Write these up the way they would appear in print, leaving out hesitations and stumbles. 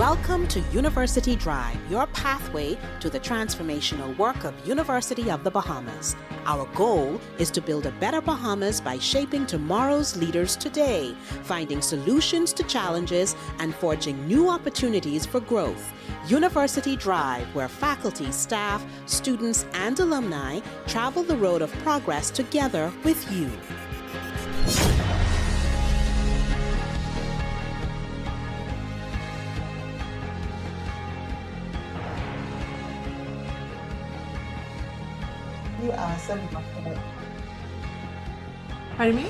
Welcome to University Drive, your pathway to the transformational work of University of the Bahamas. Our goal is to build a better Bahamas by shaping tomorrow's leaders today, finding solutions to challenges, and forging new opportunities for growth. University Drive, where faculty, staff, students, and alumni travel the road of progress together with you. Pardon me?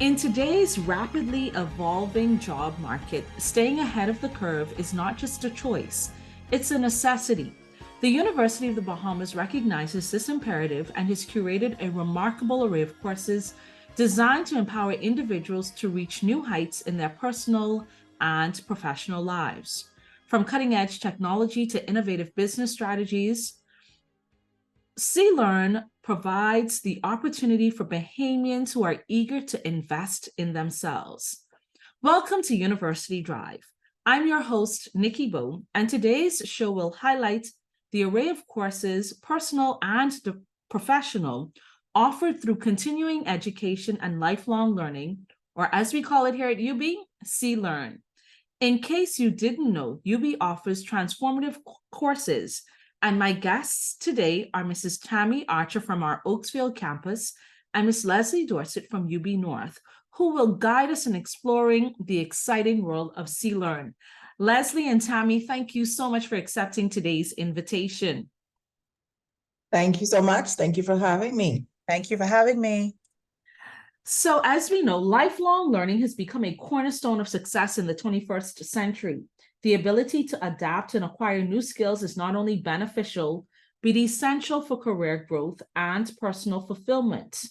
In today's rapidly evolving job market, staying ahead of the curve is not just a choice, it's a necessity. The University of the Bahamas recognizes this imperative and has curated a remarkable array of courses designed to empower individuals to reach new heights in their personal and professional lives. From cutting-edge technology to innovative business strategies, CLearn provides the opportunity for Bahamians who are eager to invest in themselves. Welcome to University Drive. I'm your host, Nikki Bowe, and today's show will highlight the array of courses, personal and professional, offered through continuing education and lifelong learning, or as we call it here at UB, CLearn. In case you didn't know, UB offers transformative courses, and my guests today are Mrs. Tammy Archer from our Oakesfield campus and Ms. Leslie Dorset from UB North, who will guide us in exploring the exciting world of CLearn. Leslie and Tammy, thank you so much for accepting today's invitation. Thank you so much. Thank you for having me. Thank you for having me. So as we know, lifelong learning has become a cornerstone of success in the 21st century. The ability to adapt and acquire new skills is not only beneficial, but essential for career growth and personal fulfillment.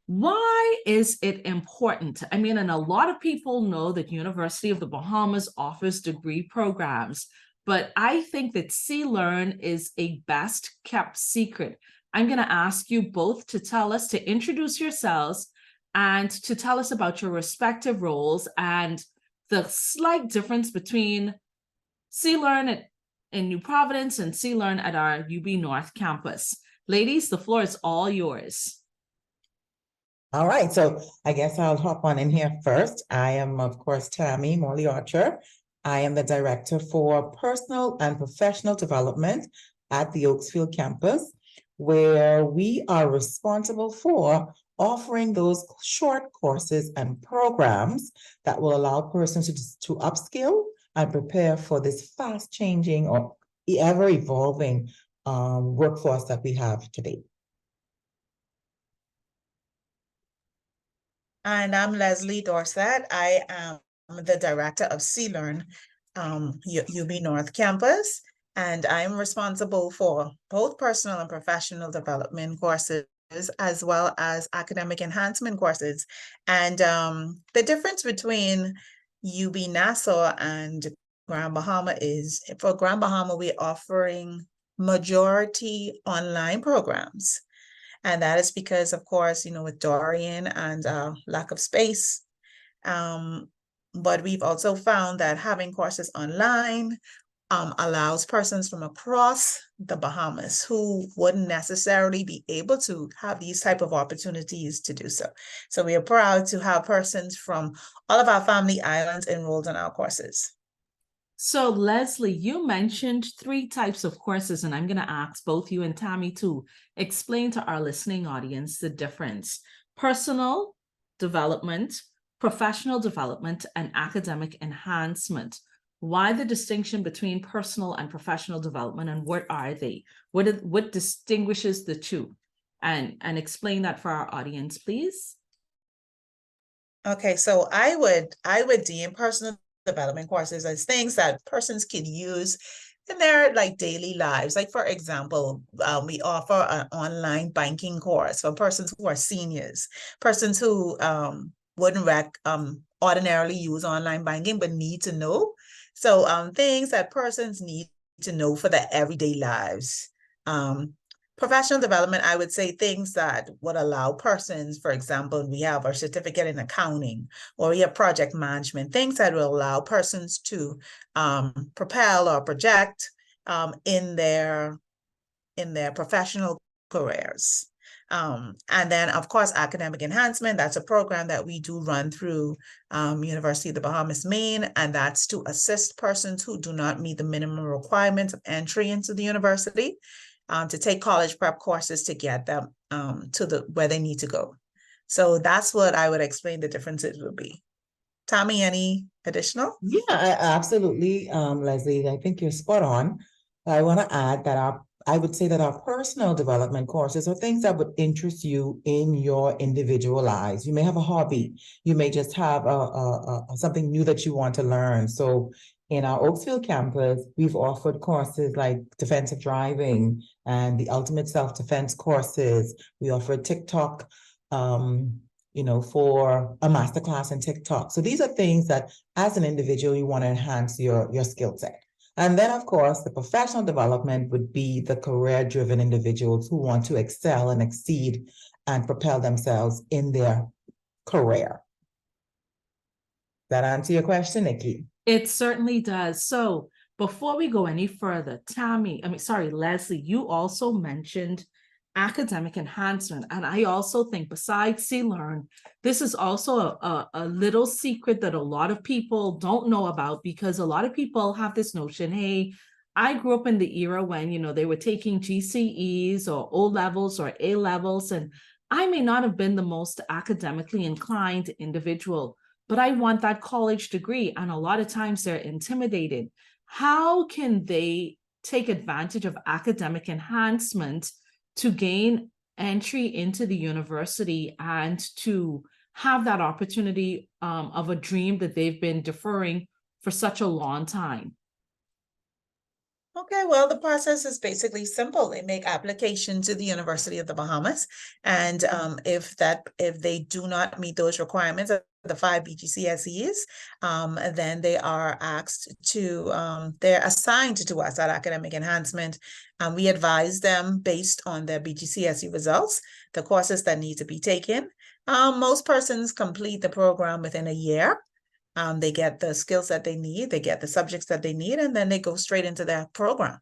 Why is it important? I mean, and a lot of people know that University of the Bahamas offers degree programs, but I think that CLearn is a best kept secret. I'm going to ask you both to introduce yourselves and to tell us about your respective roles and the slight difference between CLearn in New Providence and CLearn at our UB North campus. Ladies, the floor is all yours. All right, so I guess I'll hop on in here first. I am, of course, Tammy Morley Archer. I am the Director for Personal and Professional Development at the Oakesfield campus, where we are responsible for offering those short courses and programs that will allow persons to upskill and prepare for this fast-changing or ever-evolving workforce that we have today. And I'm Leslie Dorset. I am the Director of CLearn, UB North Campus, and I'm responsible for both personal and professional development courses as well as academic enhancement courses. And the difference between UB Nassau and Grand Bahama is, for Grand Bahama, we're offering majority online programs. And that is because, of course, with Dorian and lack of space. But we've also found that having courses online allows persons from across the Bahamas who wouldn't necessarily be able to have these type of opportunities to do so. So we are proud to have persons from all of our family islands enrolled in our courses. So Leslie, you mentioned 3 types of courses, and I'm going to ask both you and Tammy to explain to our listening audience the difference. Personal development, professional development, and academic enhancement. Why the distinction between personal and professional development, and what are they? What distinguishes the two? And explain that for our audience, please. Okay, so I would deem personal development courses as things that persons can use in their daily lives. Like, for example, we offer an online banking course for persons who are seniors, persons who wouldn't ordinarily use online banking but need to know. So things that persons need to know for their everyday lives. Professional development, I would say things that would allow persons, for example, we have our certificate in accounting, or we have project management, things that will allow persons to propel or project in their professional careers. And then, of course, academic enhancement, that's a program that we do run through University of the Bahamas, Maine, and that's to assist persons who do not meet the minimum requirements of entry into the university to take college prep courses to get them to where they need to go. So that's what I would explain the differences would be. Tommy, any additional? Yeah, absolutely, Leslie. I think you're spot on. I want to add that I would say that our personal development courses are things that would interest you in your individual lives. You may have a hobby. You may just have something new that you want to learn. So in our Oaksville campus, we've offered courses like defensive driving and the ultimate self-defense courses. We offer TikTok, for a masterclass in TikTok. So these are things that as an individual, you want to enhance your skill set. And then, of course, the professional development would be the career-driven individuals who want to excel and exceed and propel themselves in their career. That answer your question, Nikki? It certainly does. So before we go any further, Leslie, you also mentioned academic enhancement. And I also think besides CLearn, this is also a little secret that a lot of people don't know about, because a lot of people have this notion, hey, I grew up in the era when, they were taking GCEs or O levels or A levels, and I may not have been the most academically inclined individual, but I want that college degree. And a lot of times they're intimidated. How can they take advantage of academic enhancement to gain entry into the university and to have that opportunity of a dream that they've been deferring for such a long time? Okay, well, the process is basically simple. They make application to the University of the Bahamas, and if they do not meet those requirements of the 5 BGCSEs, then they are asked to, they're assigned to us at academic enhancement. We advise them based on their BGCSE results, the courses that need to be taken. Most persons complete the program within a year. They get the skills that they need, they get the subjects that they need, and then they go straight into that program.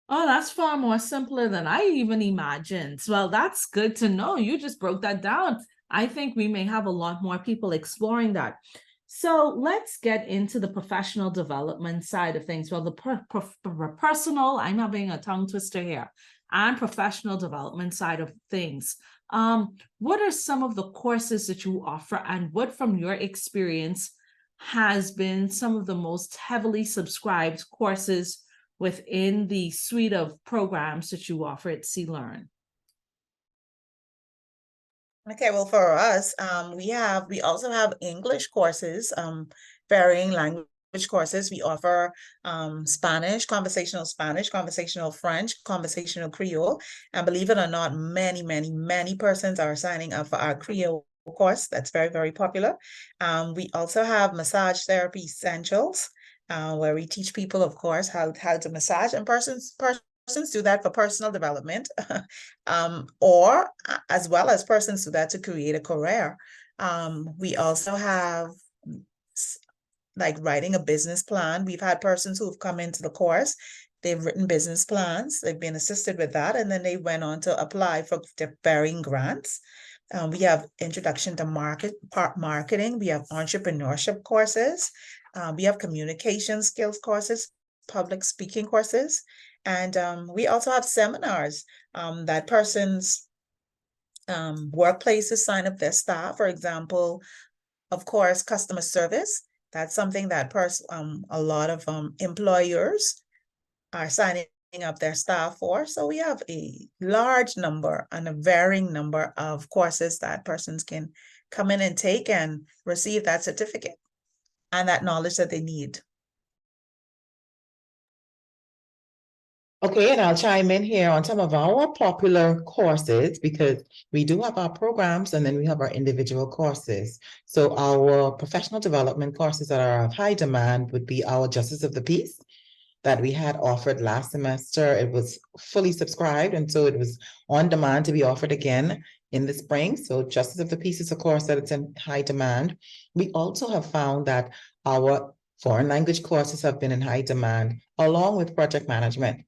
Oh, that's far more simpler than I even imagined. Well, that's good to know. You just broke that down. I think we may have a lot more people exploring that. So let's get into the professional development side of things. Well, the personal, I'm having a tongue twister here, and professional development side of things. What are some of the courses that you offer, and what from your experience has been some of the most heavily subscribed courses within the suite of programs that you offer at CLearn? Okay, well, for us, we also have English courses, varying language courses. We offer Spanish, conversational French, conversational Creole, and believe it or not, many persons are signing up for our Creole course. That's very, very popular. We also have massage therapy essentials, where we teach people, of course, how to massage, and persons do that for personal development, or as well as persons do that to create a career. We also have like writing a business plan. We've had persons who have come into the course, they've written business plans, they've been assisted with that, and then they went on to apply for the varying grants. We have introduction to marketing. We have entrepreneurship courses. We have communication skills courses, public speaking courses. And we also have seminars that persons, workplaces sign up their staff. For example, of course, customer service. That's something that a lot of employers are signing up their staff for. So we have a large number and a varying number of courses that persons can come in and take and receive that certificate and that knowledge that they need. Okay, and I'll chime in here on some of our popular courses, because we do have our programs and then we have our individual courses. So our professional development courses that are of high demand would be our Justice of the Peace, that we had offered last semester. It was fully subscribed, and so it was on demand to be offered again in the spring. So Justice of the Peace is a course that it's in high demand. We also have found that our foreign language courses have been in high demand, along with project management.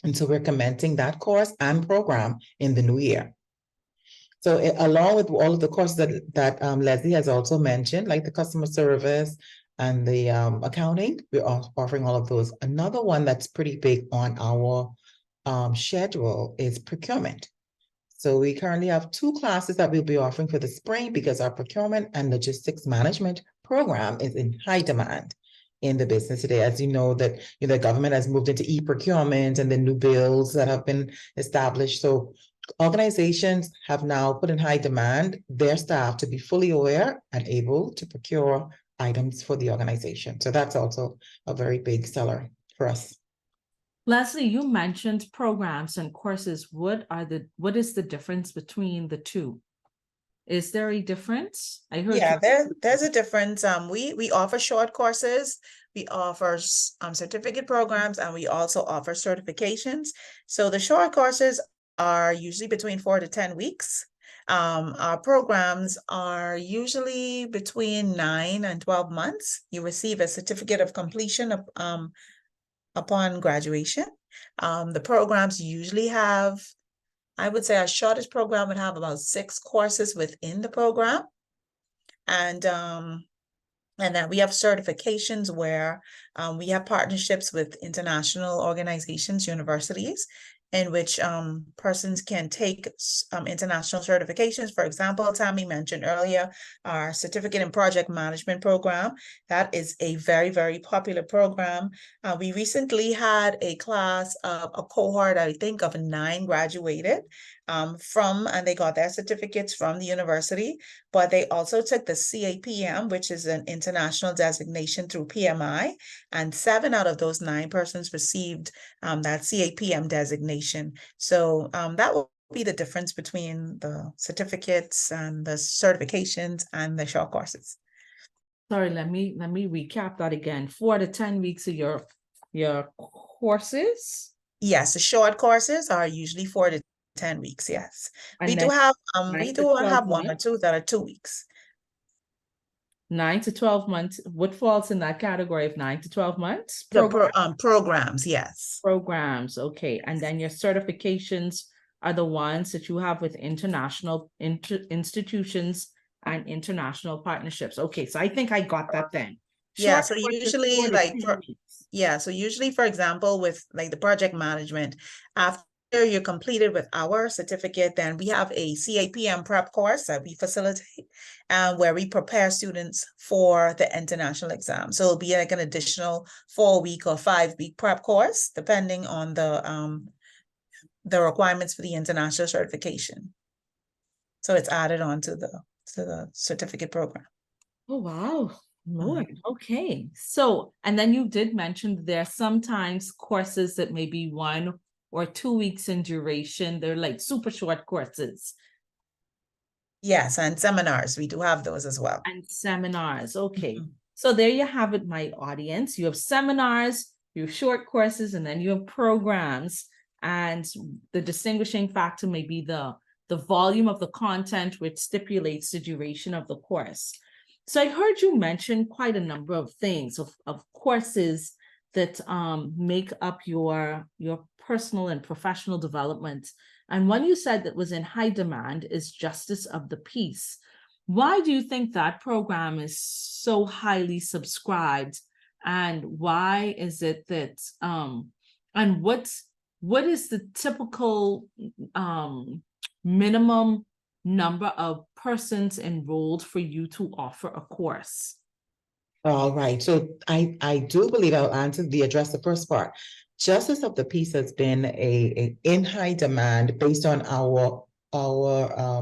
And so we're commencing that course and program in the new year. So along with all of the courses that Leslie has also mentioned, like the customer service and the accounting, we're offering all of those. Another one that's pretty big on our schedule is procurement. So we currently have 2 classes that we'll be offering for the spring because our procurement and logistics management program is in high demand in the business today. As you know, that the government has moved into e-procurement and the new bills that have been established. So organizations have now put in high demand their staff to be fully aware and able to procure items for the organization. So that's also a very big seller for us. Leslie, you mentioned programs and courses. What is the difference between the two? Is there a difference? I heard. Yeah, there's a difference. We offer short courses, we offer certificate programs, and we also offer certifications. So the short courses are usually between 4 to 10 weeks. Our programs are usually between 9 and 12 months. You receive a certificate of completion upon graduation. The programs usually have, I would say our shortest program would have about 6 courses within the program. And then we have certifications where we have partnerships with international organizations, universities, in which persons can take international certifications. For example, Tammy mentioned earlier, our certificate in project management program. That is a very, very popular program. We recently had a class of a cohort, I think, of 9 graduated and they got their certificates from the university, but they also took the CAPM, which is an international designation through PMI, and 7 out of those 9 persons received that CAPM designation. So that will be the difference between the certificates and the certifications and the short courses. Sorry, let me recap that again. 4 to 10 weeks of your courses. Yes, the short courses are usually 4 to 10 weeks. Yes, and we do have 1 or 2 that are 2 weeks. 9 to 12 months. What falls in that category of 9 to 12 months? Programs, yes. Programs, okay. And then your certifications are the ones that you have with international institutions and international partnerships. Okay, so I think I got that then. Yeah, so usually so usually, for example, with like the project management, after you're completed with our certificate, then we have a CAPM prep course that we facilitate where we prepare students for the international exam. So it'll be like an additional 4-week or 5-week prep course, depending on the requirements for the international certification. So it's added on to the certificate program. Oh, wow. Lord. Okay. So, and then you did mention there are sometimes courses that may be 1 or 2 weeks in duration. They're like super short courses. Yes, and seminars. We do have those as well. And seminars. Okay. So there you have it, my audience. You have seminars, you have short courses, and then you have programs. And the distinguishing factor may be the volume of the content, which stipulates the duration of the course. So I heard you mention quite a number of things of courses that make up your personal and professional development. And one you said that was in high demand is Justice of the Peace. Why do you think that program is so highly subscribed? And why is it that, and what is the typical minimum number of persons enrolled for you to offer a course? All right. So I do believe I'll address the first part. Justice of the Peace has been in high demand based on our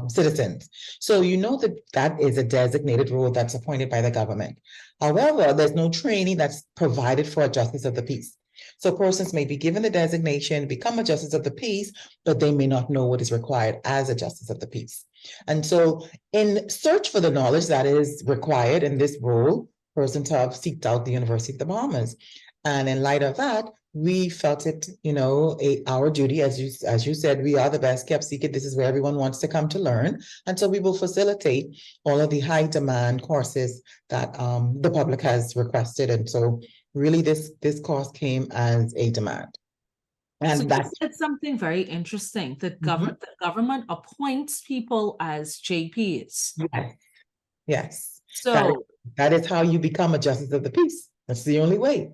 citizens. So you know that is a designated role that's appointed by the government. However, there's no training that's provided for a Justice of the Peace. So persons may be given the designation, become a Justice of the Peace, but they may not know what is required as a Justice of the Peace. And so in search for the knowledge that is required in this role, persons have seeked out the University of the Bahamas. And in light of that, we felt it, our duty, as you said, we are the best kept secret. This is where everyone wants to come to learn. And so we will facilitate all of the high demand courses that the public has requested. And so really this course came as a demand. So And you that's said something very interesting, that Mhm. the government appoints people as JPs. Yes. Yes. So That is how you become a justice of the peace. That's the only way.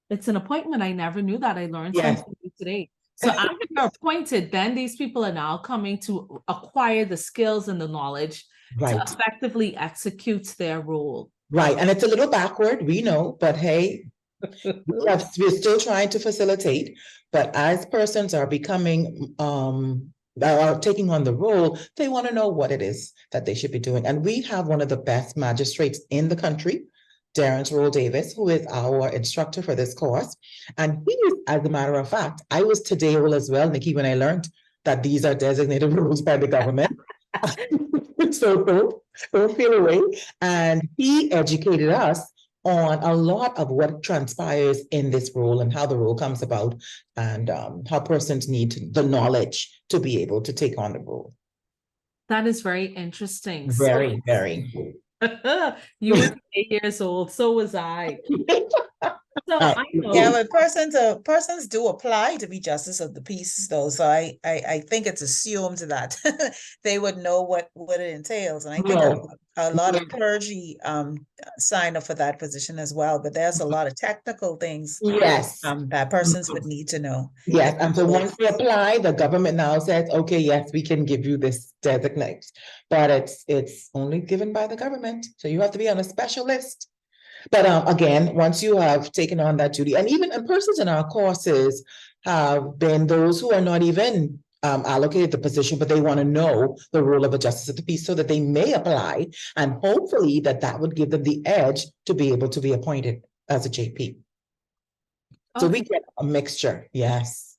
it's an appointment. I never knew that. I learned Yes. something new today. So after you're appointed, then these people are now coming to acquire the skills and the knowledge to Right. effectively execute their role. Right. And it's a little backward, we know, but hey, we're still trying to facilitate. But as persons are becoming are taking on the role, they want to know what it is that they should be doing. And we have one of the best magistrates in the country, Darren Roll Davis, who is our instructor for this course. And he is, as a matter of fact, I was today role as well, Nikki, when I learned that these are designated roles by the government. So don't feel away. And he educated us on a lot of what transpires in this role and how the role comes about, and how persons need the knowledge to be able to take on the role. That is very interesting. Very, very. You were 8 years old, so was I. So I know. Yeah, but persons do apply to be justice of the peace, though. So I think it's assumed that they would know what it entails, and I think a lot of clergy sign up for that position as well. But there's a lot of technical things Yes. that persons would need to know. Yes, and so once they apply, the government now says, okay, yes, we can give you this designate, but it's only given by the government, so you have to be on a special list. But again, once you have taken on that duty, and even persons in our courses have been those who are not even allocated the position, but they want to know the role of a justice of the peace so that they may apply, and hopefully that would give them the edge to be able to be appointed as a JP. So we get a mixture, yes.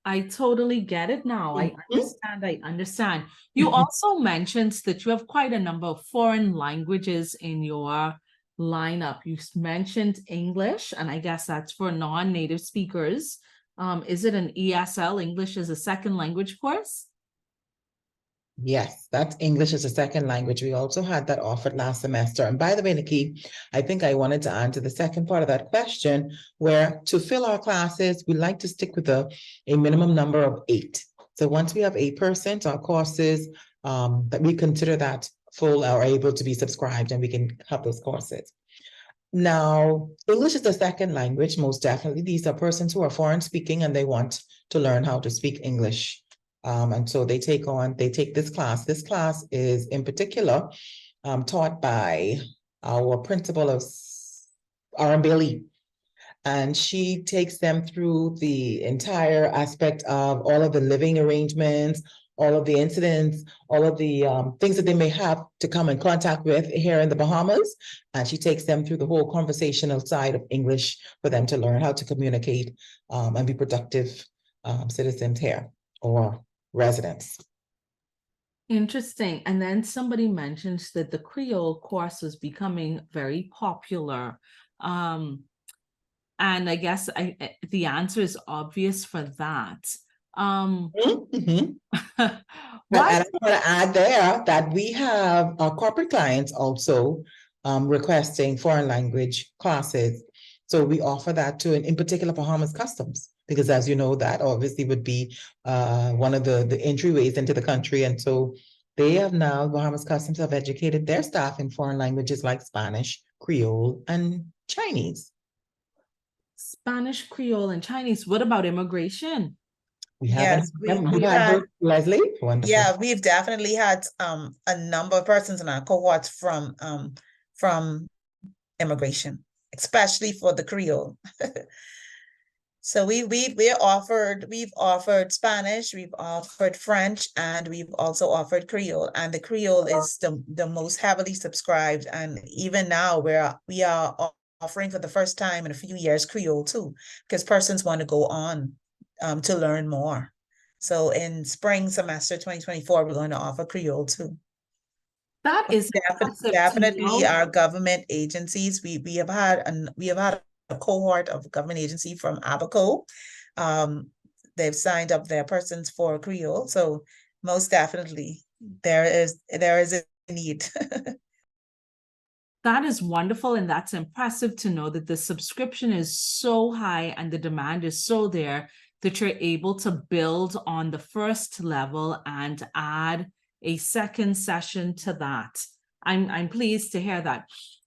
I totally get it now. I understand. You also mentioned that you have quite a number of foreign languages in your lineup. You mentioned English, and I guess that's for non-native speakers. Is it an ESL, English as a second language course? Yes, that's English as a second language. We also had that offered last semester. And by the way, Nikki, I think I wanted to answer the second part of that question, where to fill our classes, we like to stick with a minimum number of 8. So once we have 8 persons, our courses, that we consider that full or able to be subscribed, and we can have those courses. Now, English is the second language, most definitely. These are persons who are foreign speaking and they want to learn how to speak English. And so they take this class. This class is in particular taught by our principal of R.M. Bailey. And she takes them through the entire aspect of all of the living arrangements, all of the incidents, all of the things that they may have to come in contact with here in the Bahamas. And she takes them through the whole conversational side of English for them to learn how to communicate and be productive citizens here or residents. Interesting. And then somebody mentions that the Creole course was becoming very popular. And I guess the answer is obvious for that. And I want to add there that we have our corporate clients also requesting foreign language classes. So we offer that to, in particular, Bahamas Customs, because as you know, that obviously would be one of the entryways into the country. And so they have now, Bahamas Customs have educated their staff in foreign languages like Spanish, Creole, and Chinese. Spanish, Creole, and Chinese. What about immigration? We haven't. We've had Leslie. Wonderful. Yeah, we've definitely had a number of persons in our cohorts from immigration, especially for the Creole. So we've offered Spanish, we've offered French, and we've also offered Creole. And the Creole is the most heavily subscribed. And even now we are offering for the first time in a few years Creole too, because persons want to go on to learn more. So in spring semester 2024, we're going to offer Creole too. That is definitely our government agencies. We have had cohort of government agency from Abaco. They've signed up their persons for Creole. So most definitely there is a need. That is wonderful, and that's impressive to know that the subscription is so high and the demand is so there that you're able to build on the first level and add a second session to that. I'm pleased to hear that.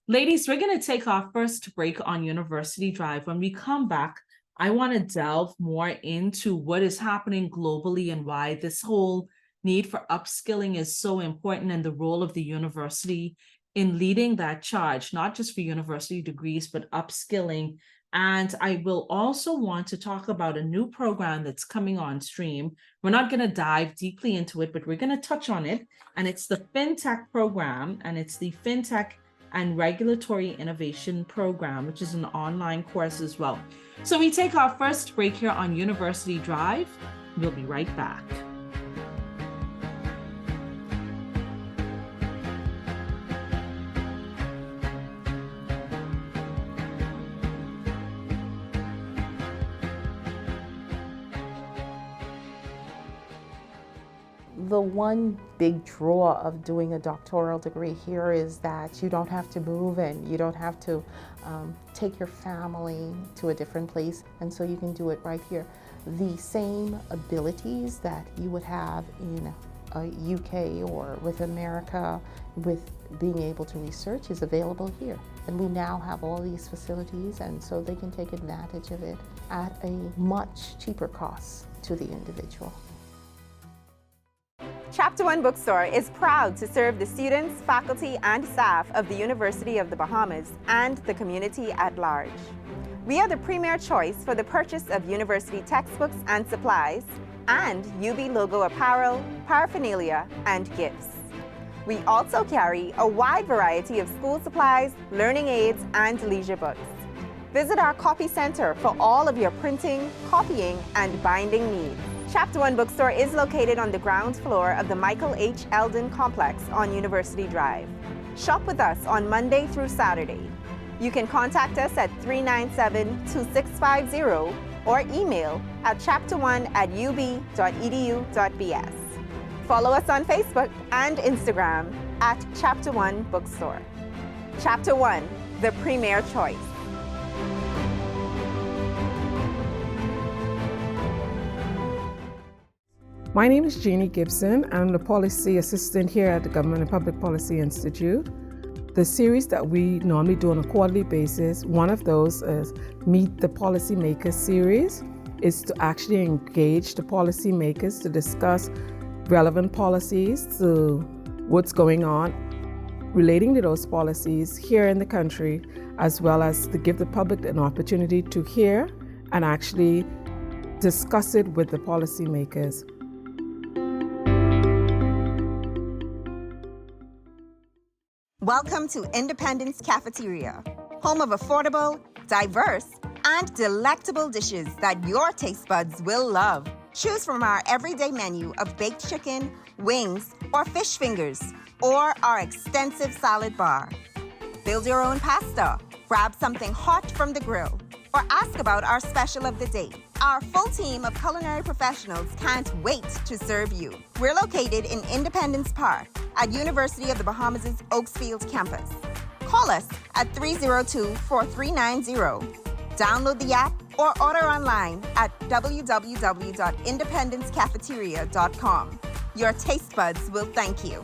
Ladies, we're going to take our first break on University Drive. When we come back, I want to delve more into what is happening globally and why this whole need for upskilling is so important, and the role of the university in leading that charge, not just for university degrees, but upskilling. And I will also want to talk about a new program that's coming on stream. We're not going to dive deeply into it, but we're going to touch on it. And it's the FinTech program, and it's the FinTech and Regulatory Innovation Program, which is an online course as well. So we take our first break here on University Drive. We'll be right back. The one big draw of doing a doctoral degree here is that you don't have to move and you don't have to take your family to a different place, and so you can do it right here. The same abilities that you would have in UK or with America with being able to research is available here. And we now have all these facilities, and so they can take advantage of it at a much cheaper cost to the individual. Chapter One Bookstore is proud to serve the students, faculty, and staff of the University of the Bahamas and the community at large. We are the premier choice for the purchase of university textbooks and supplies, and UB logo apparel, paraphernalia, and gifts. We also carry a wide variety of school supplies, learning aids, and leisure books. Visit our copy center for all of your printing, copying, and binding needs. Chapter One Bookstore is located on the ground floor of the Michael H. Eldon Complex on University Drive. Shop with us on Monday through Saturday. You can contact us at 397-2650 or email at chapter1@ub.edu.bs. Follow us on Facebook and Instagram at Chapter One Bookstore. Chapter One, the premier choice. My name is Jeannie Gibson. I'm the policy assistant here at the Government and Public Policy Institute. The series that we normally do on a quarterly basis, one of those is Meet the Policymakers series, is to actually engage the policymakers to discuss relevant policies to what's going on relating to those policies here in the country, as well as to give the public an opportunity to hear and actually discuss it with the policymakers. Welcome to Independence Cafeteria, home of affordable, diverse, and delectable dishes that your taste buds will love. Choose from our everyday menu of baked chicken, wings, or fish fingers, or our extensive salad bar. Build your own pasta, grab something hot from the grill, or ask about our special of the day. Our full team of culinary professionals can't wait to serve you. We're located in Independence Park at University of the Bahamas' Oaksfield campus. Call us at 302-4390. Download the app or order online at www.independencecafeteria.com. Your taste buds will thank you.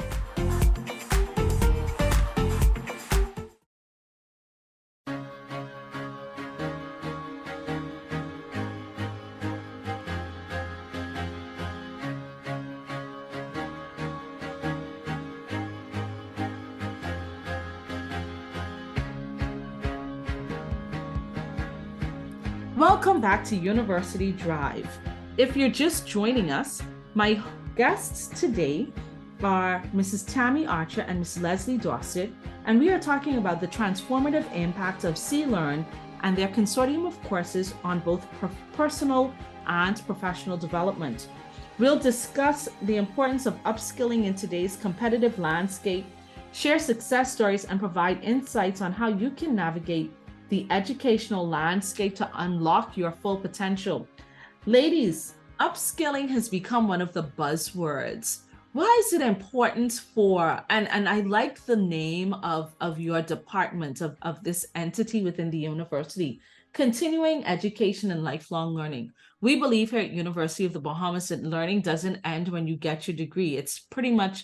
Welcome back to University Drive. If you're just joining us, my guests today are Mrs. Tammy Archer and Ms. Leslie Dorset, and we are talking about the transformative impact of CLearn and their consortium of courses on both personal and professional development. We'll discuss the importance of upskilling in today's competitive landscape, share success stories, and provide insights on how you can navigate the educational landscape to unlock your full potential. Ladies, upskilling has become one of the buzzwords. Why is it important for, and I like the name of your department, of this entity within the university, continuing education and lifelong learning. We believe here at University of the Bahamas that learning doesn't end when you get your degree. It's pretty much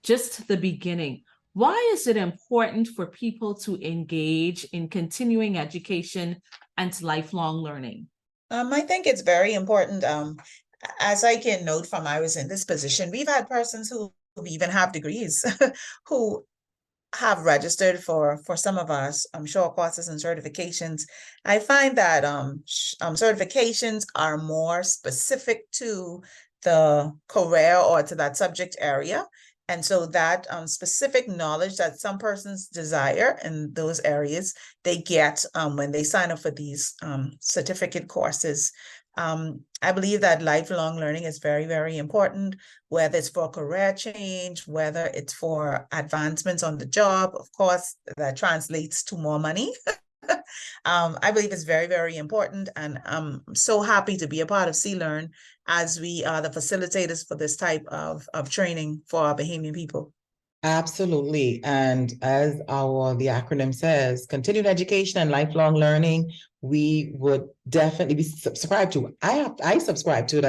just the beginning. Why is it important for people to engage in continuing education and lifelong learning? I think it's very important. As I can note from I was in this position, we've had persons who even have degrees who have registered for some of us short courses and certifications. I find that certifications are more specific to the career or to that subject area. And so that specific knowledge that some persons desire in those areas, they get when they sign up for these certificate courses. I believe that lifelong learning is very, very important, whether it's for career change, whether it's for advancements on the job. Of course, that translates to more money. I believe it's very, very important. And I'm so happy to be a part of CLearn as we are the facilitators for this type of training for our Bahamian people. Absolutely. And as the acronym says, continued education and lifelong learning, we would definitely be subscribed to. I subscribe to it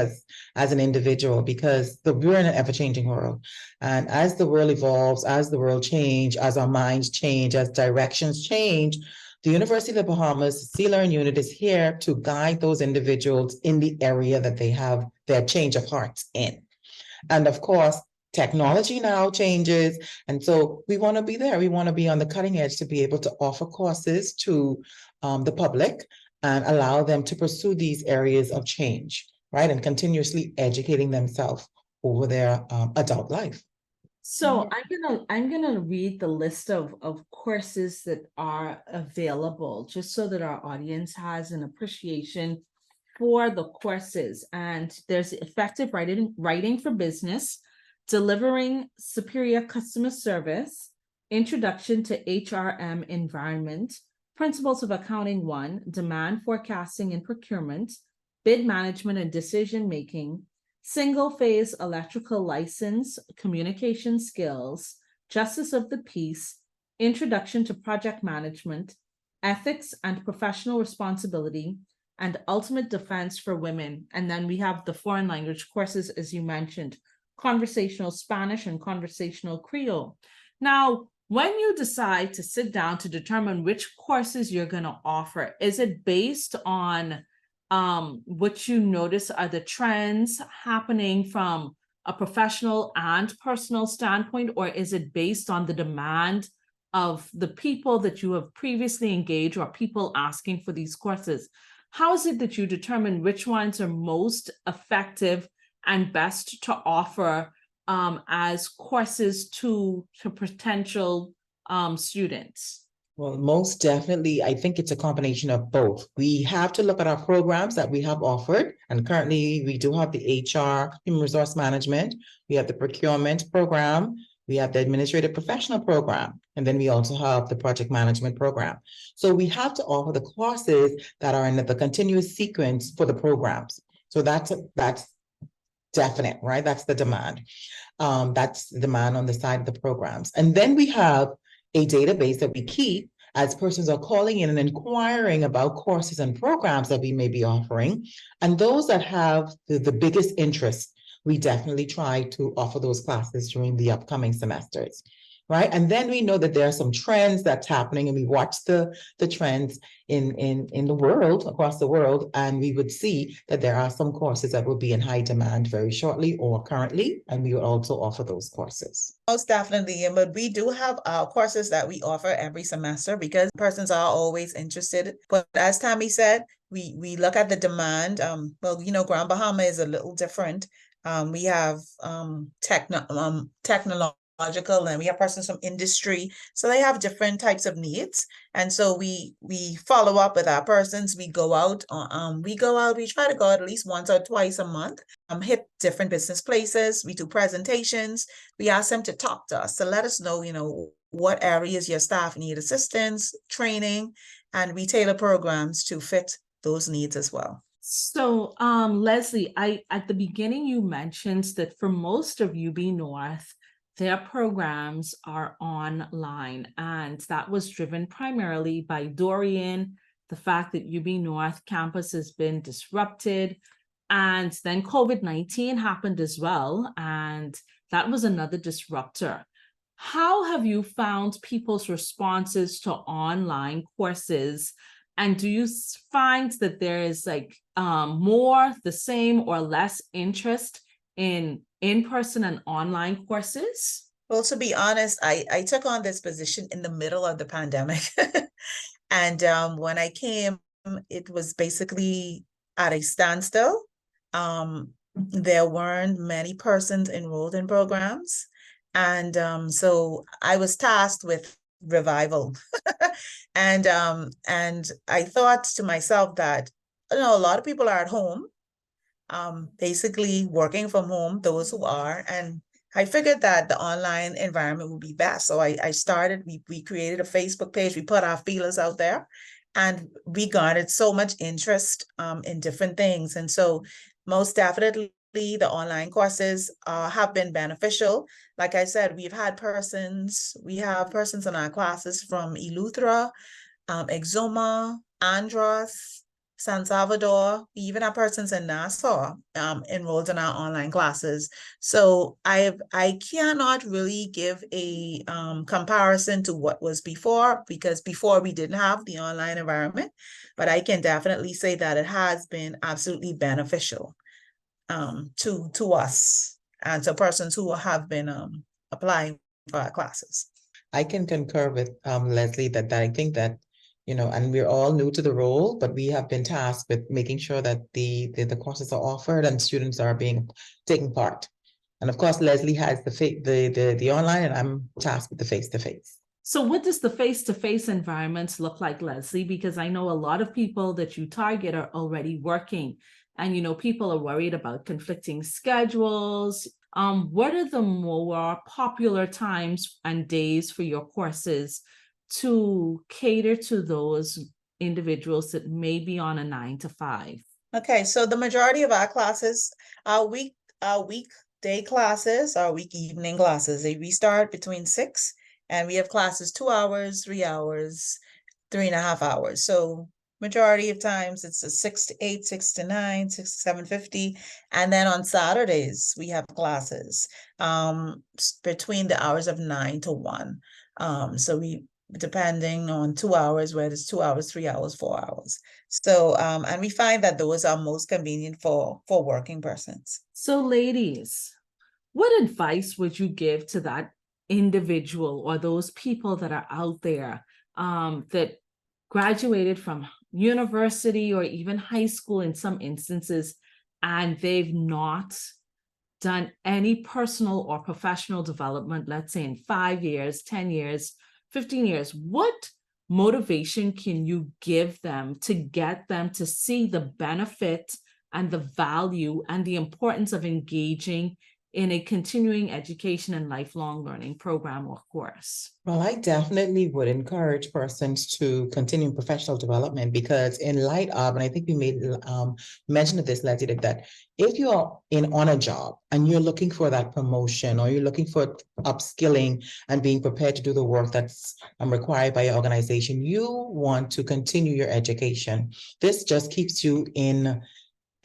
as an individual because we're in an ever-changing world. And as the world evolves, as the world changes, as our minds change, as directions change, the University of the Bahamas CLearn unit is here to guide those individuals in the area that they have their change of hearts in. And of course, technology now changes. And so we want to be there. We want to be on the cutting edge to be able to offer courses to the public and allow them to pursue these areas of change, right? And continuously educating themselves over their adult life. So I'm gonna read the list of courses that are available, just so that our audience has an appreciation for the courses. And there's effective writing for business, delivering superior customer service, introduction to HRM environment, principles of accounting 1, demand forecasting and procurement, bid management and decision making, single phase electrical license, communication skills, justice of the peace, introduction to project management, ethics and professional responsibility, and ultimate defense for women. And then we have the foreign language courses, as you mentioned, conversational Spanish and conversational Creole. Now, when you decide to sit down to determine which courses you're going to offer, is it based on what you notice are the trends happening from a professional and personal standpoint, or is it based on the demand of the people that you have previously engaged or people asking for these courses? How is it that you determine which ones are most effective and best to offer as courses to potential students? Well, most definitely, I think it's a combination of both. We have to look at our programs that we have offered, and currently we do have the HR, Human Resource Management, we have the procurement program, we have the administrative professional program, and then we also have the project management program. So we have to offer the courses that are in the continuous sequence for the programs. So that's definite, right? That's the demand. That's the demand on the side of the programs. And then we have a database that we keep as persons are calling in and inquiring about courses and programs that we may be offering. And those that have the biggest interest, we definitely try to offer those classes during the upcoming semesters, right? And then we know that there are some trends that's happening, and we watch the trends in the world, across the world, and we would see that there are some courses that will be in high demand very shortly or currently, and we would also offer those courses. Most definitely, but we do have courses that we offer every semester because persons are always interested. But as Tammy said, we look at the demand. Well, you know, Grand Bahama is a little different. We have technological, and we have persons from industry, so they have different types of needs. And so we follow up with our persons. We go out, we try to go out at least once or twice a month, hit different business places. We do presentations. We ask them to talk to us, to let us know, you know, what areas your staff need assistance, training, and we tailor programs to fit those needs as well. So, Leslie, at the beginning you mentioned that for most of UB North, their programs are online, and that was driven primarily by Dorian, the fact that UB North campus has been disrupted, and then COVID-19 happened as well, and that was another disruptor. How have you found people's responses to online courses? And do you find that there is like more, the same, or less interest in-person and online courses? Well, to be honest, I took on this position in the middle of the pandemic. And when I came, it was basically at a standstill. There weren't many persons enrolled in programs. And so I was tasked with revival. And I thought to myself that, you know, a lot of people are at home, basically working from home, those who are, and I figured that the online environment would be best. So I started, we created a Facebook page, we put our feelers out there, and we garnered so much interest in different things. And so most definitely the online courses have been beneficial. Like I said, we have persons in our classes from Eleuthera, Exuma, Andros, San Salvador, even our persons in Nassau enrolled in our online classes. So I cannot really give a comparison to what was before, because before we didn't have the online environment, but I can definitely say that it has been absolutely beneficial to us and to persons who have been applying for our classes. I can concur with Leslie that I think that, you know, and we're all new to the role, but we have been tasked with making sure that the courses are offered and students are taking part. And of course, Leslie has the online, and I'm tasked with the face-to-face. So what does the face-to-face environments look like, Leslie? Because I know a lot of people that you target are already working, and, you know, people are worried about conflicting schedules. What are the more popular times and days for your courses to cater to those individuals that may be on a 9 to 5? Okay, so the majority of our classes, our weekday classes, our week evening classes, they restart between 6, and we have classes 2 hours, 3 hours, 3.5 hours. So majority of times it's a 6 to 8, 6 to 9, 6 to 7:50. And then on Saturdays, we have classes between the hours of 9 to 1. So depending on 2 hours, whether it's 2 hours, 3 hours, 4 hours. So, and we find that those are most convenient for working persons. So ladies, what advice would you give to that individual or those people that are out there that graduated from university or even high school in some instances, and they've not done any personal or professional development, let's say in 5 years, 10 years, 15 years? What motivation can you give them to get them to see the benefit and the value and the importance of engaging in a continuing education and lifelong learning program or course? Well, I definitely would encourage persons to continue professional development, because in light of, and I think we made mention of this, Leslie, that if you're on a job and you're looking for that promotion, or you're looking for upskilling and being prepared to do the work that's required by your organization, you want to continue your education. This just keeps you in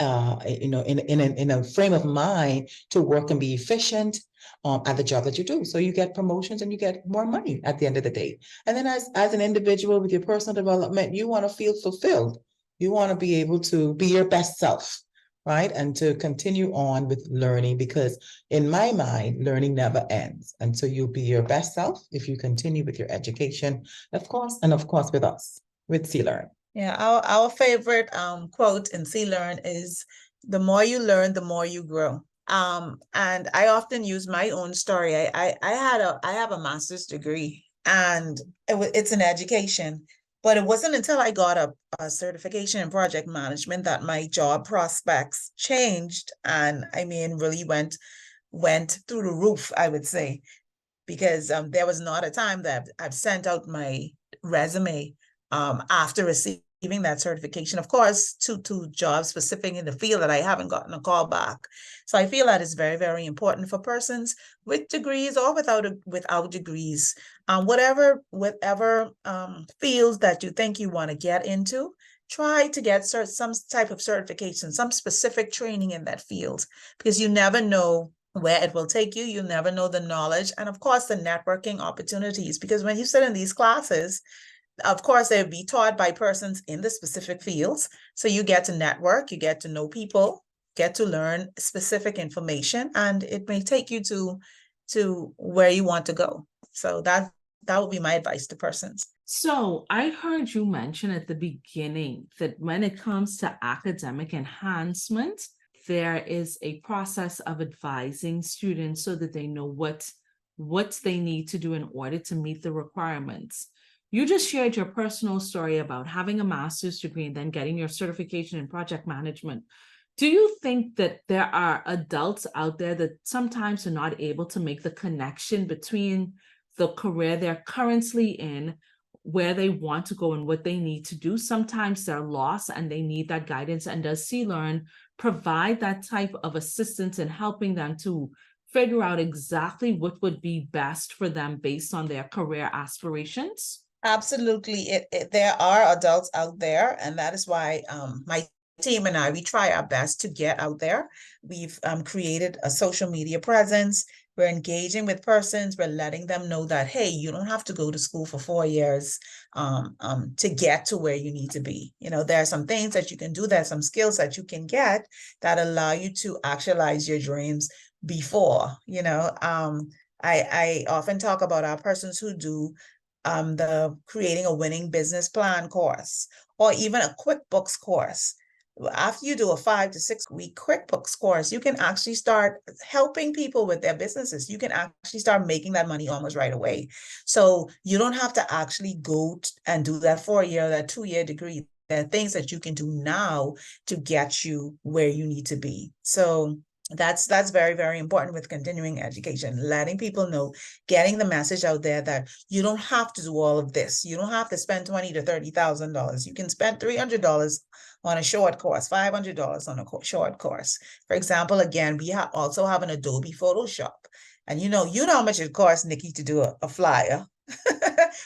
a frame of mind to work and be efficient at the job that you do. So you get promotions and you get more money at the end of the day. And then as an individual with your personal development, you want to feel fulfilled. You want to be able to be your best self, right? And to continue on with learning, because in my mind, learning never ends. And so you'll be your best self if you continue with your education, of course, and of course with us, with CLearn. Yeah, our favorite quote in CLearn is, "The more you learn, the more you grow." And I often use my own story. I have a master's degree, and it's in education, but it wasn't until I got a certification in project management that my job prospects changed, and I mean really went through the roof, I would say, because there was not a time that I've sent out my resume after receiving that certification, of course, to jobs specific in the field that I haven't gotten a call back. So I feel that is very, very important for persons with degrees or without degrees. Whatever fields that you think you want to get into, try to get some type of certification, some specific training in that field, because you never know where it will take you. You never know the knowledge and, of course, the networking opportunities, because when you sit in these classes, of course, they'll be taught by persons in the specific fields. So you get to network, you get to know people, get to learn specific information, and it may take you to where you want to go. So that would be my advice to persons. So I heard you mention at the beginning that when it comes to academic enhancement, there is a process of advising students so that they know what they need to do in order to meet the requirements. You just shared your personal story about having a master's degree and then getting your certification in project management. Do you think that there are adults out there that sometimes are not able to make the connection between the career they're currently in, where they want to go and what they need to do? Sometimes they're lost and they need that guidance. And does CLearn provide that type of assistance in helping them to figure out exactly what would be best for them based on their career aspirations? Absolutely. There are adults out there, and that is why my team and we try our best to get out there. We've created a social media presence. We're engaging with persons. We're letting them know that, hey, you don't have to go to school for 4 years to get to where you need to be. You know, there are some things that you can do. There's some skills that you can get that allow you to actualize your dreams before. You know, I often talk about our persons who do the creating a winning business plan course, or even a QuickBooks course. After you do a 5 to 6 week QuickBooks course, you can actually start helping people with their businesses. You can actually start making that money almost right away. So you don't have to actually go and do that 4-year, that 2-year degree. There are things that you can do now to get you where you need to be. So that's very, very important with continuing education, letting people know, getting the message out there that you don't have to do all of this. You don't have to spend $20,000 to $30,000. You can spend $300 on a short course, $500 on a short course. For example, again, we also have an Adobe Photoshop. And you know how much it costs, Nikki, to do a flyer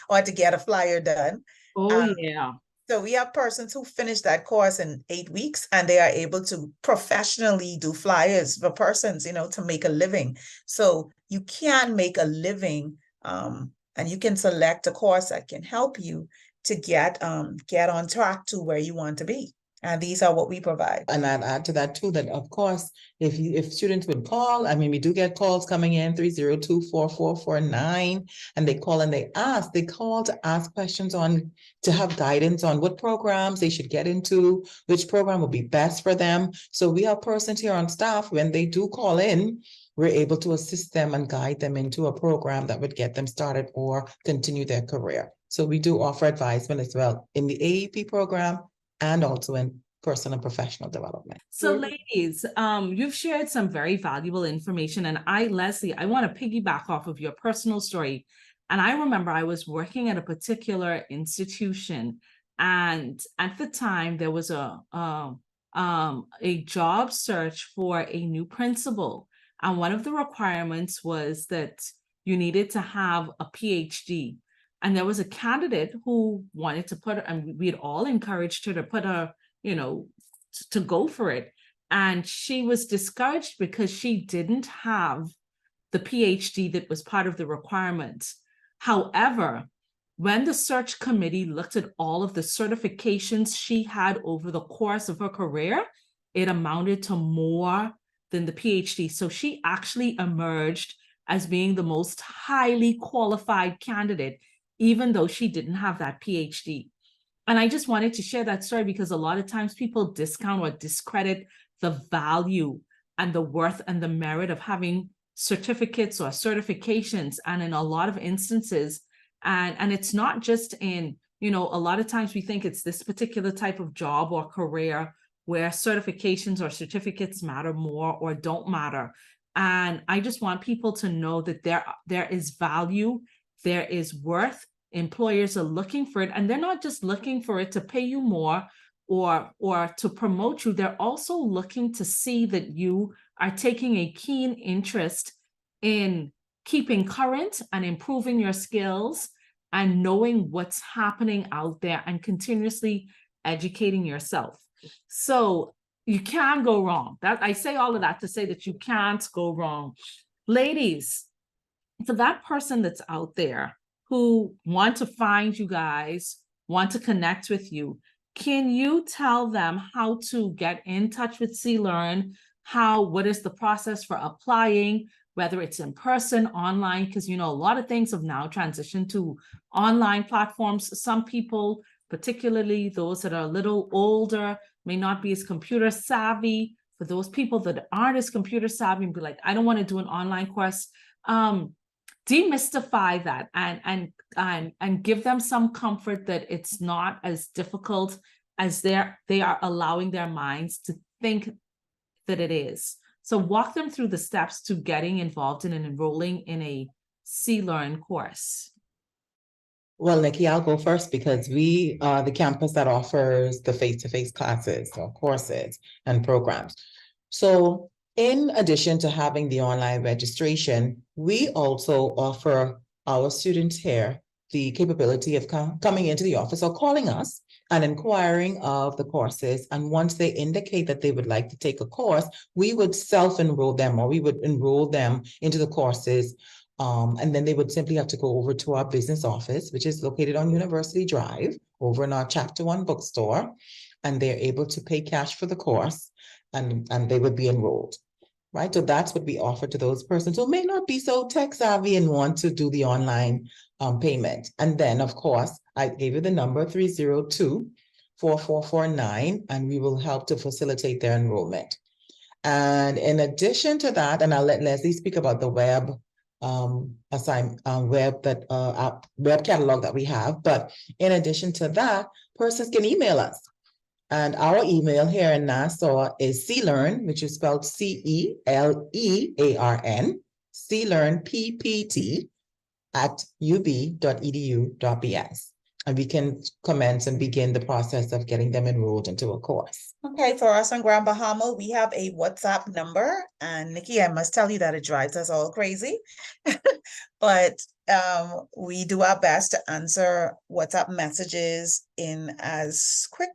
or to get a flyer done. Oh, yeah. So we have persons who finish that course in 8 weeks, and they are able to professionally do flyers for persons, you know, to make a living. So you can make a living, and you can select a course that can help you to get on track to where you want to be. And these are what we provide. And I'd add to that too, that of course, if students would call, I mean, we do get calls coming in 302-4449, and they call and they call to ask questions to have guidance on what programs they should get into, which program would be best for them. So we have persons here on staff, when they do call in, we're able to assist them and guide them into a program that would get them started or continue their career. So we do offer advisement as well in the AEP program and also in personal and professional development. So ladies, you've shared some very valuable information, and Leslie, I want to piggyback off of your personal story. And I remember I was working at a particular institution, and at the time there was a job search for a new principal. And one of the requirements was that you needed to have a PhD. And there was a candidate who wanted to and we'd all encouraged her to put her, you know, to go for it. And she was discouraged because she didn't have the PhD that was part of the requirements. However, when the search committee looked at all of the certifications she had over the course of her career, it amounted to more than the PhD. So she actually emerged as being the most highly qualified candidate, even though she didn't have that PhD. And I just wanted to share that story because a lot of times people discount or discredit the value and the worth and the merit of having certificates or certifications. And in a lot of instances, and it's not just in, you know, a lot of times we think it's this particular type of job or career where certifications or certificates matter more or don't matter. And I just want people to know that there is value, there is worth employers are looking for it, and they're not just looking for it to pay you more or to promote you. They're also looking to see that you are taking a keen interest in keeping current and improving your skills and knowing what's happening out there and continuously educating yourself. So you can't go wrong. That I say all of that to say that you can't go wrong. Ladies, for that person that's out there who want to find you guys, want to connect with you, can you tell them how to get in touch with CLearn? What is the process for applying, whether it's in person, online? Because, you know, a lot of things have now transitioned to online platforms. Some people, particularly those that are a little older, may not be as computer savvy. For those people that aren't as computer savvy and be like, I don't want to do an online course, demystify that and give them some comfort that it's not as difficult as they are allowing their minds to think that it is. So walk them through the steps to getting involved in and enrolling in a CLearn course. Well, Nikki, I'll go first because we are the campus that offers the face-to-face classes or courses and programs. So in addition to having the online registration, we also offer our students here the capability of coming into the office or calling us and inquiring of the courses. And once they indicate that they would like to take a course, we would self-enroll them, or we would enroll them into the courses. And then they would simply have to go over to our business office, which is located on University Drive, over in our Chapter 1 bookstore, and they're able to pay cash for the course, and they would be enrolled, right? So that's what we offer to those persons who may not be so tech savvy and want to do the online payment. And then, of course, I gave you the number 302-4449, and we will help to facilitate their enrollment. And in addition to that, and I'll let Leslie speak about the web web catalog that we have. But in addition to that, persons can email us. And our email here in Nassau is CLearn, which is spelled CELEARN, CLearnPPT @ub.edu.bs. And we can commence and begin the process of getting them enrolled into a course. Okay, for us on Grand Bahama, we have a WhatsApp number, and Nikki, I must tell you that it drives us all crazy, but we do our best to answer WhatsApp messages in as quick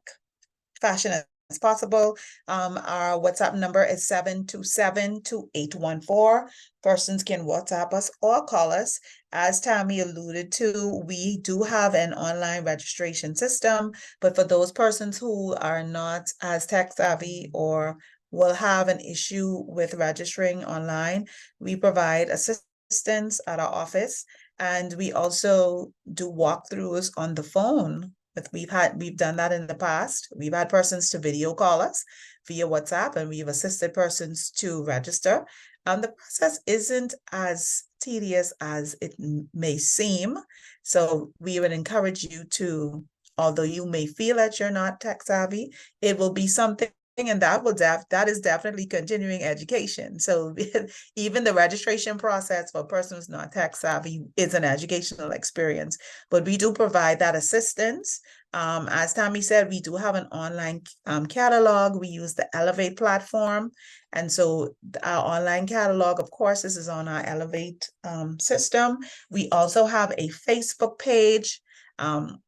fashion as possible. Our WhatsApp number is 727-2814. Persons can WhatsApp us or call us. As Tammy alluded to, we do have an online registration system, but for those persons who are not as tech savvy or will have an issue with registering online, we provide assistance at our office, and we also do walkthroughs on the phone. We've done that in the past. We've had persons to video call us via WhatsApp, and we've assisted persons to register. The process isn't as tedious as it may seem. So we would encourage you to, although you may feel that you're not tech savvy, it will be something, and that is definitely continuing education. So even the registration process for a person who's not tech savvy is an educational experience, but we do provide that assistance. As Tammy said, we do have an online catalog. We use the Elevate platform. And so our online catalog of courses is on our Elevate system. We also have a Facebook page. A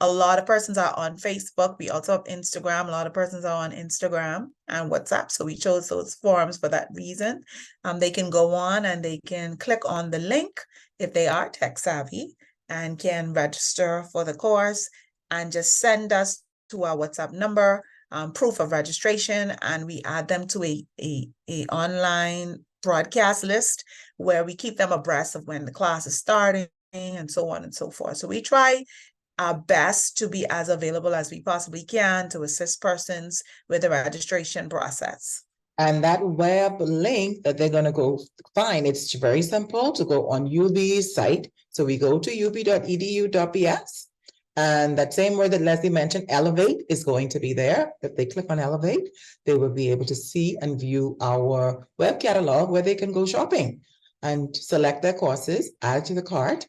lot of persons are on Facebook. We also have Instagram. A lot of persons are on Instagram and WhatsApp. So we chose those forums for that reason. They can go on and they can click on the link if they are tech savvy and can register for the course and just send us to our WhatsApp number, proof of registration, and we add them to a online broadcast list where we keep them abreast of when the class is starting and so on and so forth. So we try our best to be as available as we possibly can to assist persons with the registration process. And that web link that they're going to go find, it's very simple to go on UB's site. So we go to ub.edu.bs, and that same word that Leslie mentioned, Elevate, is going to be there. If they click on Elevate, they will be able to see and view our web catalog where they can go shopping and select their courses, add to the cart,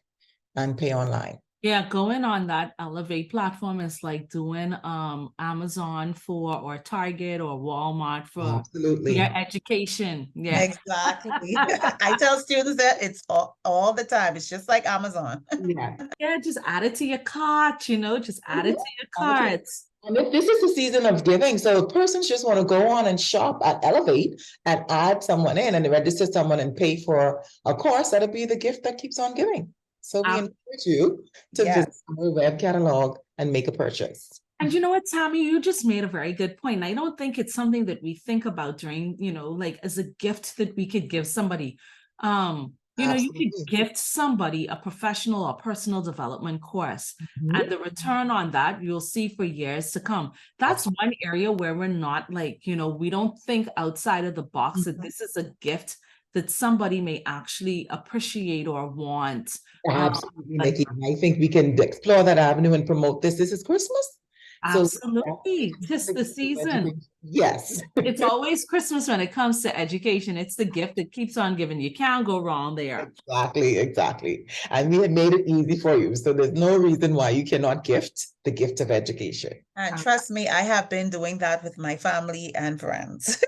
and pay online. Yeah, going on that Elevate platform is like doing Amazon or Target or Walmart for Absolutely. your education. Yeah. Exactly. I tell students that it's all the time. It's just like Amazon. Yeah. Yeah, just add it to your cart, just add it to your carts. And if this is the season of giving, so persons just want to go on and shop at Elevate and add someone in and register someone and pay for a course, that'll be the gift that keeps on giving. So we encourage you to Yes. visit our web catalog and make a purchase. And you know what, Tammy, you just made a very good point. And I don't think it's something that we think about during, like as a gift that we could give somebody. You Absolutely. could gift somebody a professional or personal development course, and the return on that you'll see for years to come. That's one area where we're not like, we don't think outside of the box that this is a gift that somebody may actually appreciate or want. Absolutely, Nikki. I think we can explore that avenue and promote this. This is Christmas. So Absolutely. Tis the season. Yes. It's always Christmas when it comes to education. It's the gift that keeps on giving. You can't go wrong there. Exactly. And we have made it easy for you. So there's no reason why you cannot gift the gift of education. And trust me, I have been doing that with my family and friends.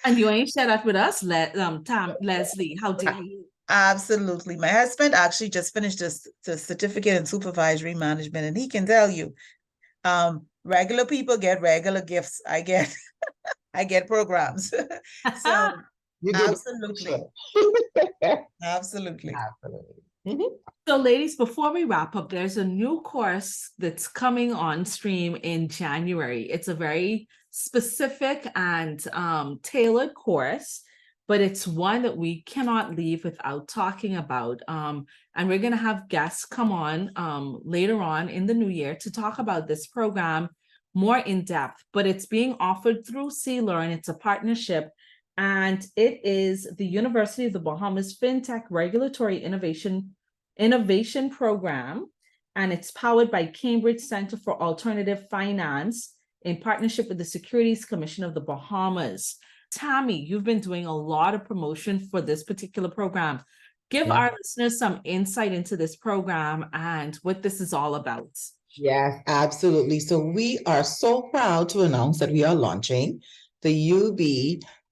And you ain't shared that with us, Leslie. How dare you? Absolutely. My husband actually just finished the certificate in supervisory management, and he can tell you, regular people get regular gifts. I get I get programs. So You did absolutely. Absolutely. So ladies, before we wrap up, there's a new course that's coming on stream in January. It's a very specific and tailored course, but it's one that we cannot leave without talking about. And we're going to have guests come on later on in the new year to talk about this program more in depth, but it's being offered through CLearn. It's a partnership, and it is the University of the Bahamas FinTech Regulatory Innovation Program, and it's powered by Cambridge Center for Alternative Finance in partnership with the Securities Commission of the Bahamas. Tammy, you've been doing a lot of promotion for this particular program. Give our listeners some insight into this program and what this is all about. Yes, absolutely. So we are so proud to announce that we are launching the UB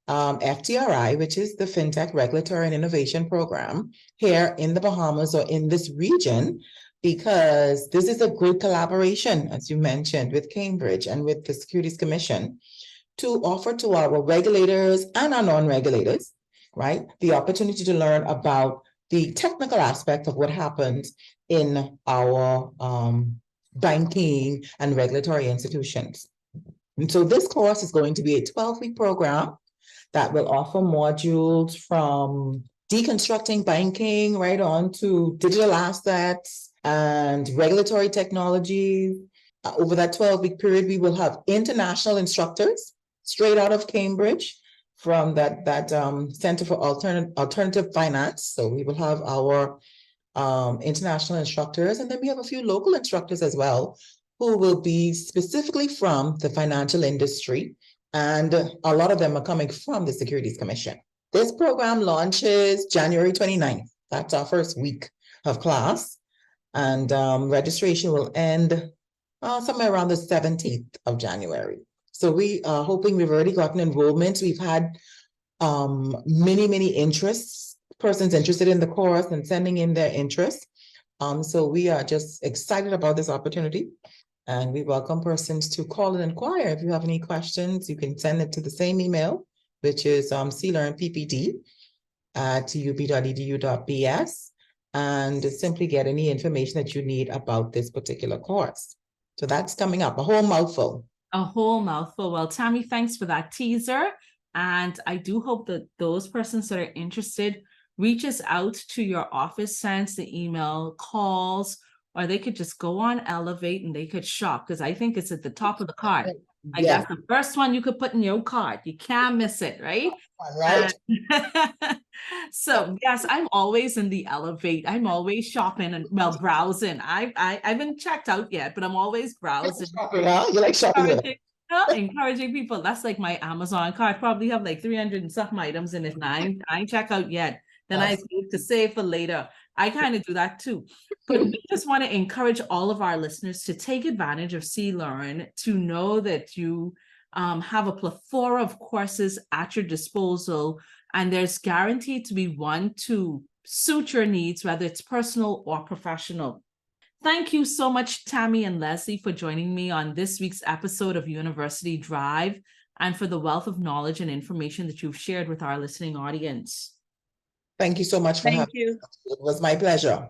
FTRI, which is the FinTech Regulatory and Innovation Program here in the Bahamas or in this region, because this is a good collaboration, as you mentioned, with Cambridge and with the Securities Commission to offer to our regulators and our non-regulators, right, the opportunity to learn about the technical aspect of what happens in our banking and regulatory institutions. And so this course is going to be a 12-week program that will offer modules from deconstructing banking right on to digital assets and regulatory technologies. Over that 12-week period, we will have international instructors straight out of Cambridge from that Center for Alternative Finance. So we will have our international instructors, and then we have a few local instructors as well, who will be specifically from the financial industry. And a lot of them are coming from the Securities Commission. This program launches January 29th. That's our first week of class. And registration will end somewhere around the 17th of January. So we are hoping. We've already gotten enrollment. We've had many persons interested in the course and sending in their interest. So we are just excited about this opportunity. And we welcome persons to call and inquire. If you have any questions, you can send it to the same email, which is clearnppd@ub.edu.bs, and simply get any information that you need about this particular course. So that's coming up, a whole mouthful. A whole mouthful. Well, Tammy, thanks for that teaser. And I do hope that those persons that are interested reaches out to your office, sends the email, calls, or they could just go on Elevate and they could shop, because I think it's at the top of the cart. Like that's the first one you could put in your cart. You can't miss it, right? Right. So yes, I'm always in the Elevate. I'm always shopping and browsing. I haven't checked out yet, but I'm always browsing. You like shopping? Encouraging people. That's like my Amazon cart. Probably have like 300 and something items in it. And I ain't check out yet. Then I need to save for later. I kind of do that too. But we just want to encourage all of our listeners to take advantage of CLearn, to know that you have a plethora of courses at your disposal, and there's guaranteed to be one to suit your needs, whether it's personal or professional. Thank you so much, Tammy and Leslie, for joining me on this week's episode of University Drive, and for the wealth of knowledge and information that you've shared with our listening audience. Thank you so much for Thank having you. me. It was my pleasure.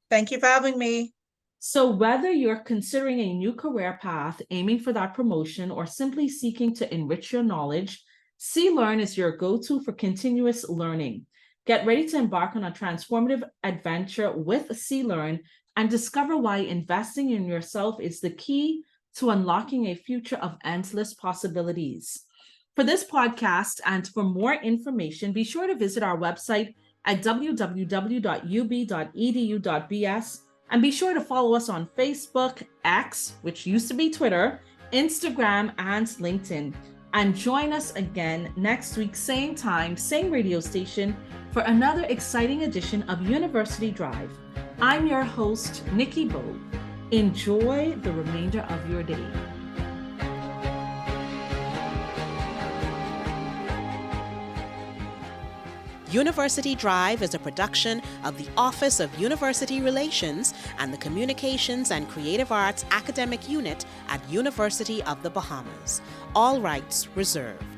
Thank you for having me. So whether you're considering a new career path, aiming for that promotion, or simply seeking to enrich your knowledge, CLearn is your go-to for continuous learning. Get ready to embark on a transformative adventure with CLearn and discover why investing in yourself is the key to unlocking a future of endless possibilities. For this podcast and for more information, be sure to visit our website at www.ub.edu.bs, and be sure to follow us on Facebook, X, which used to be Twitter, Instagram, and LinkedIn. And join us again next week, same time, same radio station, for another exciting edition of University Drive. I'm your host, Nikki Bo. Enjoy the remainder of your day. University Drive is a production of the Office of University Relations and the Communications and Creative Arts Academic Unit at University of the Bahamas. All rights reserved.